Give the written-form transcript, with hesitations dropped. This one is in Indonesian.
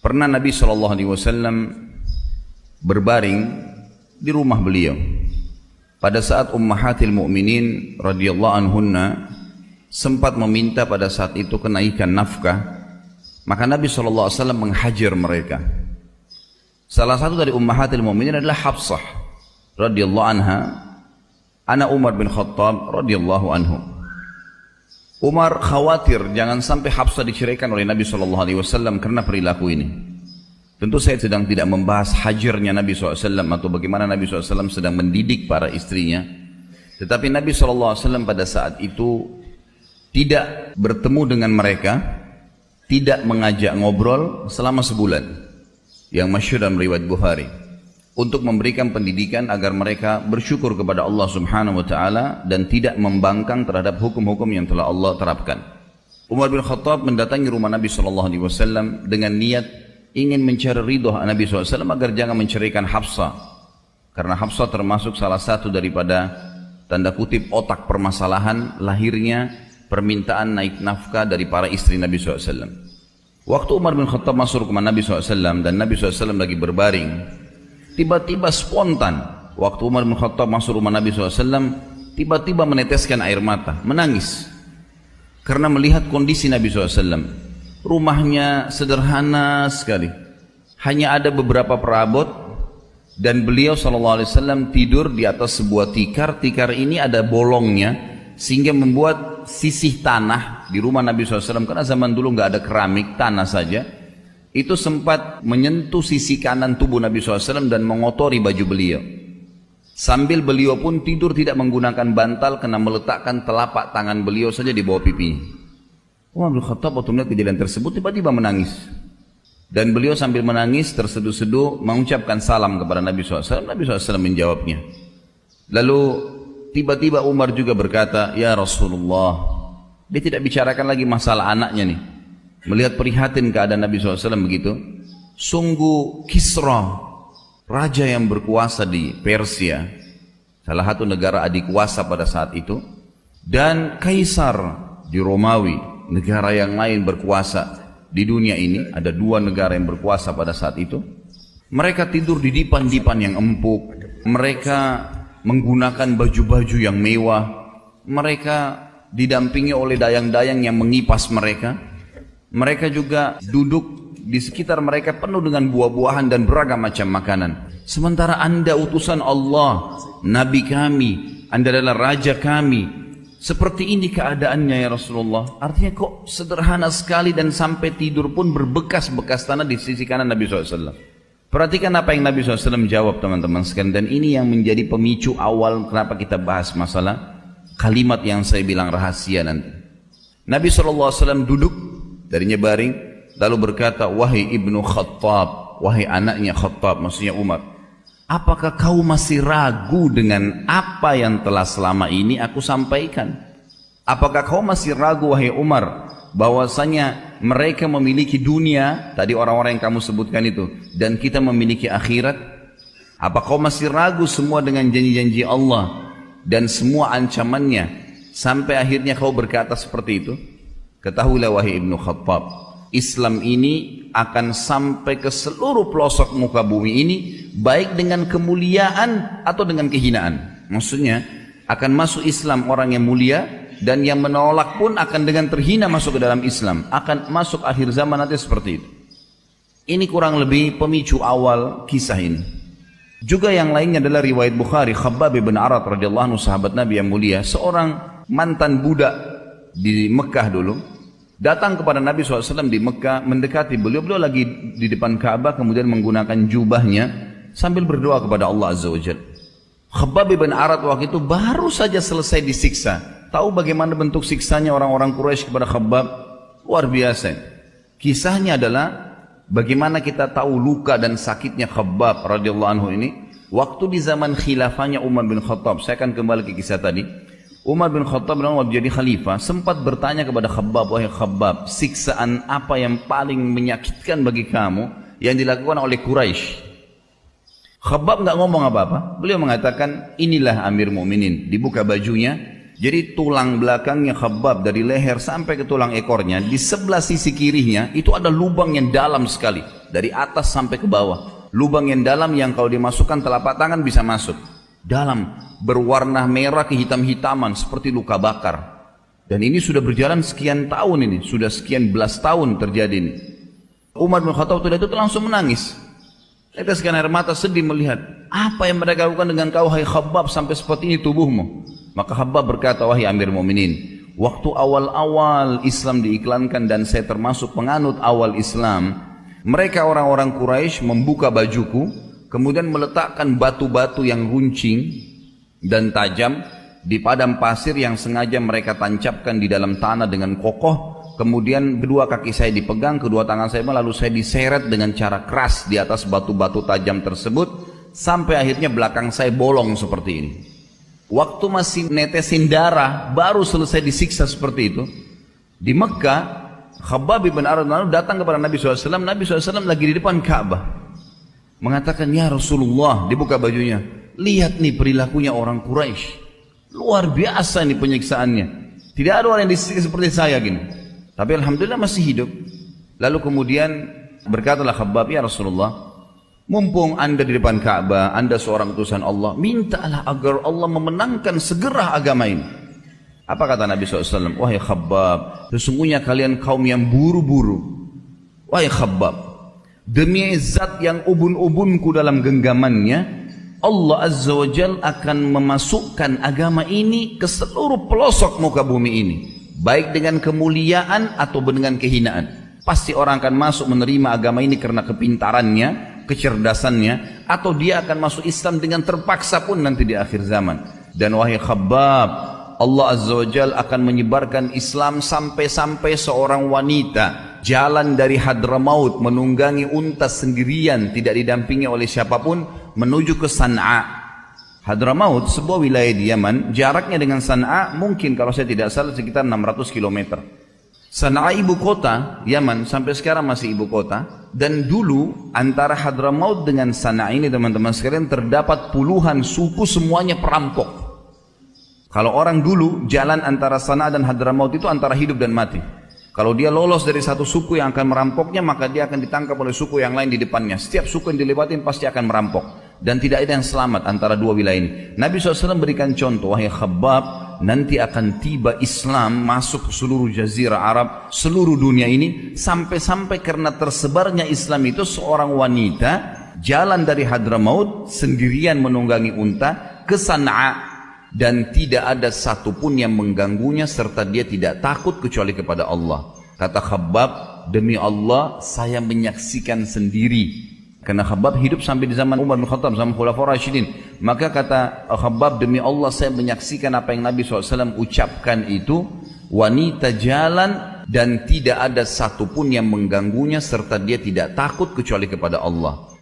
Pernah Nabi SAW berbaring di rumah beliau. Pada saat Ummahatil Mu'minin radhiyallahu anhunna sempat meminta pada saat itu kenaikan nafkah, maka Nabi SAW menghajar mereka. Salah satu dari Ummahatil Mu'minin adalah Hafsah radhiyallahu anha, anak Umar bin Khattab radhiyallahu anhu. Umar khawatir jangan sampai Hafsah diceraikan oleh Nabi SAW karena perilaku ini. Tentu saya sedang tidak membahas hajarnya Nabi SAW atau bagaimana Nabi SAW sedang mendidik para istrinya. Tetapi Nabi SAW pada saat itu tidak bertemu dengan mereka, tidak mengajak ngobrol selama sebulan, yang masyhur dalam riwayat Bukhari, untuk memberikan pendidikan agar mereka bersyukur kepada Allah Subhanahu wa taala dan tidak membangkang terhadap hukum-hukum yang telah Allah terapkan. Umar bin Khattab mendatangi rumah Nabi SAW dengan niat ingin mencari ridho Nabi SAW agar jangan menceraikan Hafsah, karena Hafsah termasuk salah satu daripada tanda kutip otak permasalahan lahirnya permintaan naik nafkah dari para istri Nabi SAW. Waktu Umar bin Khattab masuk ke rumah Nabi SAW dan Nabi SAW lagi berbaring, tiba-tiba spontan waktu Umar bin Khattab masuk rumah Nabi SAW, tiba-tiba meneteskan air mata, menangis karena melihat kondisi Nabi SAW. Rumahnya sederhana sekali, hanya ada beberapa perabot, dan beliau SAW tidur di atas sebuah tikar. Tikar ini ada bolongnya sehingga membuat sisih tanah di rumah Nabi SAW, karena zaman dulu nggak ada keramik, tanah saja, itu sempat menyentuh sisi kanan tubuh Nabi SAW dan mengotori baju beliau. Sambil beliau pun tidur tidak menggunakan bantal karena meletakkan telapak tangan beliau saja di bawah pipinya. Umar bin Khattab waktu melihat kejadian tersebut tiba-tiba menangis, dan beliau sambil menangis terseduh-seduh mengucapkan salam kepada Nabi SAW. Nabi SAW menjawabnya. Lalu tiba-tiba Umar juga berkata, "Ya Rasulullah." Dia tidak bicarakan lagi masalah anaknya nih, melihat prihatin keadaan Nabi SAW begitu. Sungguh Kisra, raja yang berkuasa di Persia, salah satu negara adik kuasa pada saat itu, dan Kaisar di Romawi, negara yang lain berkuasa di dunia ini. Ada dua negara yang berkuasa pada saat itu. Mereka tidur di dipan-dipan yang empuk, mereka menggunakan baju-baju yang mewah, mereka didampingi oleh dayang-dayang yang mengipas mereka. Mereka juga duduk di sekitar mereka penuh dengan buah-buahan dan beragam macam makanan. Sementara Anda utusan Allah, Nabi kami, Anda adalah raja kami, seperti ini keadaannya ya Rasulullah. Artinya kok sederhana sekali, dan sampai tidur pun berbekas-bekas tanah di sisi kanan Nabi SAW. Perhatikan apa yang Nabi SAW jawab, teman-teman sekalian. Dan ini yang menjadi pemicu awal kenapa kita bahas masalah kalimat yang saya bilang rahasia nanti. Nabi SAW duduk darinya baring, lalu berkata, "Wahai ibnu Khattab," wahai anaknya Khattab, maksudnya Umar, "apakah kau masih ragu dengan apa yang telah selama ini aku sampaikan? Apakah kau masih ragu wahai Umar bahwasanya mereka memiliki dunia, tadi orang-orang yang kamu sebutkan itu, dan kita memiliki akhirat? Apa kau masih ragu semua dengan janji-janji Allah dan semua ancamannya sampai akhirnya kau berkata seperti itu? Ketahuilah wahai ibnu Khattab, Islam ini akan sampai ke seluruh pelosok muka bumi ini, baik dengan kemuliaan atau dengan kehinaan." Maksudnya akan masuk Islam orang yang mulia, dan yang menolak pun akan dengan terhina masuk ke dalam Islam. Akan masuk akhir zaman nanti seperti itu. Ini kurang lebih pemicu awal kisah ini. Juga yang lainnya adalah riwayat Bukhari, Khabbab bin Arat radhiyallahu anhu, sahabat Nabi yang mulia, seorang mantan budak di Mekah dulu, datang kepada Nabi SAW di Mekah, mendekati beliau lagi di depan Ka'bah, kemudian menggunakan jubahnya sambil berdoa kepada Allah Azza wa Jalla. Khabbab bin Arat waktu itu baru saja selesai disiksa. Tahu bagaimana bentuk siksanya orang-orang Quraisy kepada Khabbab? Luar biasa. Kisahnya adalah bagaimana kita tahu luka dan sakitnya Khabbab radhiyallahu anhu ini waktu di zaman khilafahnya Umar bin Khattab. Saya akan kembali ke kisah tadi. Umar bin Khattab waktu jadi khalifah sempat bertanya kepada Khabbab, "Wahai Khabbab, siksaan apa yang paling menyakitkan bagi kamu yang dilakukan oleh Quraisy?" Khabbab nggak ngomong apa-apa. Beliau mengatakan, "Inilah Amir Mu'minin." Dibuka bajunya, jadi tulang belakangnya Khabbab dari leher sampai ke tulang ekornya, di sebelah sisi kirinya itu ada lubang yang dalam sekali, dari atas sampai ke bawah. Lubang yang dalam yang kalau dimasukkan telapak tangan bisa masuk. Dalam, berwarna merah kehitam-hitaman seperti luka bakar. Dan ini sudah berjalan sekian tahun ini, sudah sekian belas tahun terjadi ini. Umar bin Khattab itu langsung menangis. Teteskan air mata sedih melihat, apa yang mereka lakukan dengan kau hai Khabbab sampai seperti ini tubuhmu. Maka Khabbab berkata, wahai Amir Mu'minin, waktu awal-awal Islam diiklankan dan saya termasuk penganut awal Islam, mereka orang-orang Quraisy membuka bajuku, kemudian meletakkan batu-batu yang runcing dan tajam di padang pasir yang sengaja mereka tancapkan di dalam tanah dengan kokoh. Kemudian kedua kaki saya dipegang, kedua tangan saya lalu saya diseret dengan cara keras di atas batu-batu tajam tersebut sampai akhirnya belakang saya bolong seperti ini. Waktu masih netesin darah baru selesai disiksa seperti itu. Di Mekah, Khabbab bin Arad datang kepada Nabi SAW. Nabi SAW lagi di depan Ka'bah, mengatakan, ya Rasulullah, dibuka bajunya, lihat nih perilakunya orang Quraisy, luar biasa nih penyiksaannya. Tidak ada orang yang disiksa seperti saya gini. Tapi alhamdulillah masih hidup. Lalu kemudian berkatalah Khabbab, ya Rasulullah, mumpung anda di depan Ka'bah, anda seorang utusan Allah, mintalah agar Allah memenangkan segera agama ini. Apa kata Nabi SAW? Wahai Khabbab, sesungguhnya kalian kaum yang buru-buru. Wahai Khabbab, demi zat yang ubun-ubunku dalam genggamannya, Allah Azza wa Jal akan memasukkan agama ini ke seluruh pelosok muka bumi ini, baik dengan kemuliaan atau dengan kehinaan. Pasti orang akan masuk menerima agama ini karena kepintarannya, kecerdasannya, atau dia akan masuk Islam dengan terpaksa pun nanti di akhir zaman. Dan wahai Khabbab, Allah Azza wa Jal akan menyebarkan Islam sampai-sampai seorang wanita jalan dari Hadramaut menunggangi unta sendirian, tidak didampingi oleh siapapun, menuju ke San'a. Hadramaut sebuah wilayah di Yaman, jaraknya dengan San'a mungkin kalau saya tidak salah sekitar 600 km. San'a ibu kota Yaman, sampai sekarang masih ibu kota. Dan dulu antara Hadramaut dengan San'a ini teman-teman sekalian terdapat puluhan suku, semuanya perampok. Kalau orang dulu jalan antara San'a dan Hadramaut itu antara hidup dan mati. Kalau dia lolos dari satu suku yang akan merampoknya, maka dia akan ditangkap oleh suku yang lain di depannya. Setiap suku yang dilewatin pasti akan merampok. Dan tidak ada yang selamat antara dua wilayah ini. Nabi SAW berikan contoh, wahai Khabbab, nanti akan tiba Islam masuk ke seluruh jazirah Arab, seluruh dunia ini, sampai-sampai karena tersebarnya Islam itu seorang wanita jalan dari Hadramaut sendirian menunggangi unta ke San'a. Dan tidak ada satupun yang mengganggunya serta dia tidak takut kecuali kepada Allah. Kata Khabbab, demi Allah saya menyaksikan sendiri. Karena Khabbab hidup sampai di zaman Umar bin Khattab, zaman Khulafaur Rasyidin. Maka kata Khabbab, demi Allah saya menyaksikan apa yang Nabi SAW ucapkan itu. Wanita jalan dan tidak ada satupun yang mengganggunya serta dia tidak takut kecuali kepada Allah.